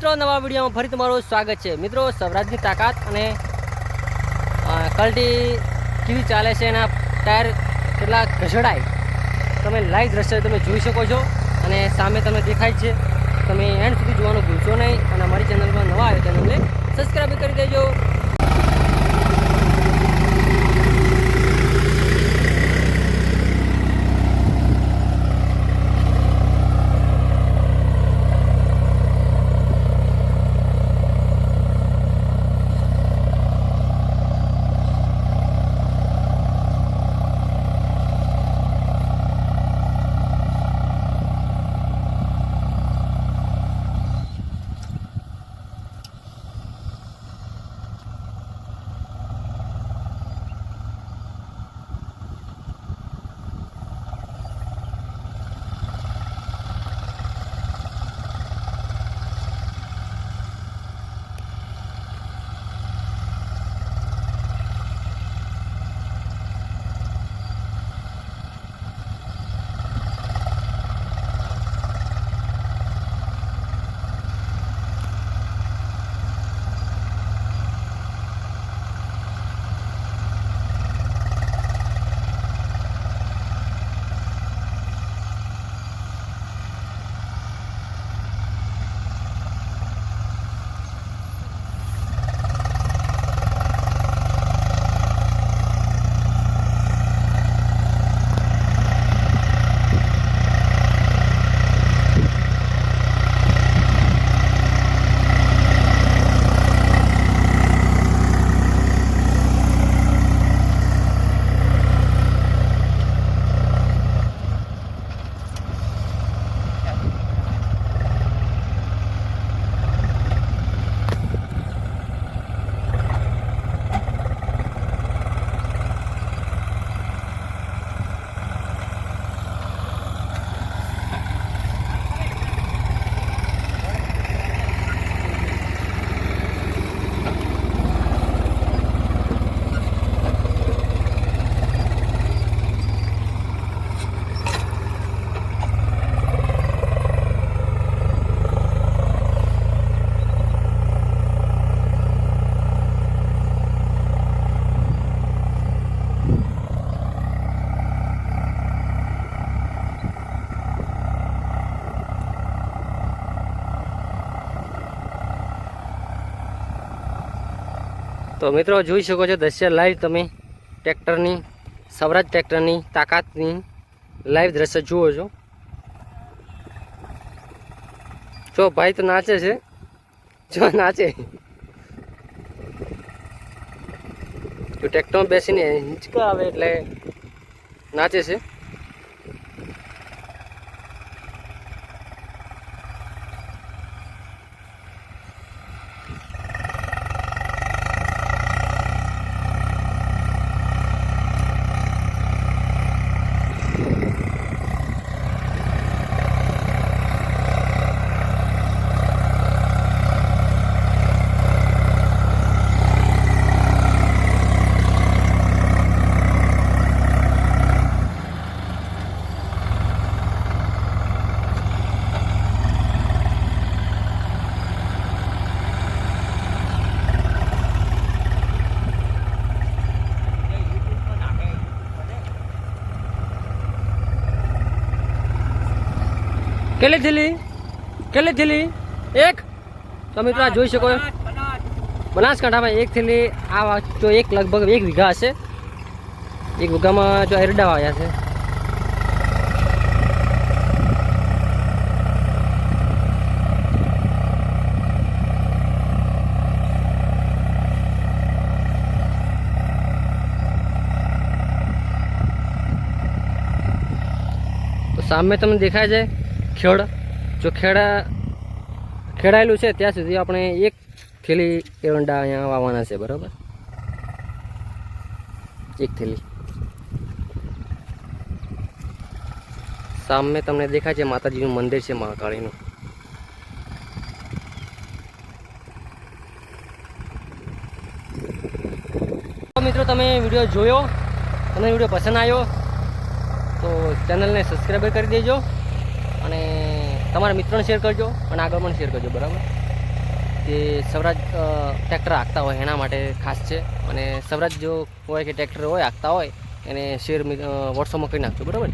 મિત્રો નવા વિડીયોમાં ફરી તમારું સ્વાગત છે। મિત્રો સ્વરાજની તાકાત અને ક્વોલિટી કેવી ચાલે છે, એના ટાયર કેટલા ઘસડાય તમે લાઈવ દ્રશ્ય તમે જોઈ શકો છો અને સામે તમે દેખાય છે। તમે એન્ડ સુધી જોવાનું ભૂલશો નહીં અને અમારી ચેનલમાં નવા આવ્યો ચેનલને સબસ્ક્રાઈબ કરી દેજો। तो मित्रों જોઈ શકો છો દ્રશ્ય લાઈવ તમે ટ્રેક્ટરની સ્વરાજ ટ્રેક્ટરની તાકાતની લાઈવ દ્રશ્ય જુઓ છો। જો ભાઈ તો નાચે છે, જો નાચે જો ટ્રેક્ટરમાં બેસીને હિંચકા આવે એટલે નાચે છે। કેટલી થેલી એક તો મિત્રો જોઈ શકો બનાસકાંઠામાં એક થેલી આ જો એક લગભગ 1 વીઘા હશે। 1 વીઘામાં જો એરડા વાવ્યા છે। તો સામે તમને દેખાય છે ખેડ, જો ખેડાયેલું છે ત્યાં સુધી આપણે 1 થેલી એરંડા અહીંયા વાવવાના છે, બરાબર 1 થેલી। સામે તમને દેખાય છે માતાજીનું મંદિર છે મહાકાળીનું। મિત્રો તમે વિડીયો જોયો, તમને વિડીયો પસંદ આવ્યો તો ચેનલને સબસ્ક્રાઈબ કરી દેજો અને તમારા મિત્રોને શેર કરજો અને આગળ પણ શેર કરજો, બરાબર। તે સ્વરાજ ટ્રેક્ટર હાંકતા હોય એના માટે ખાસ છે. અને સ્વરાજ જો હોય કે ટ્રેક્ટર હોય હાંકતા હોય એને શેર વોટ્સઅપમાં કરી નાખજો, બરાબર.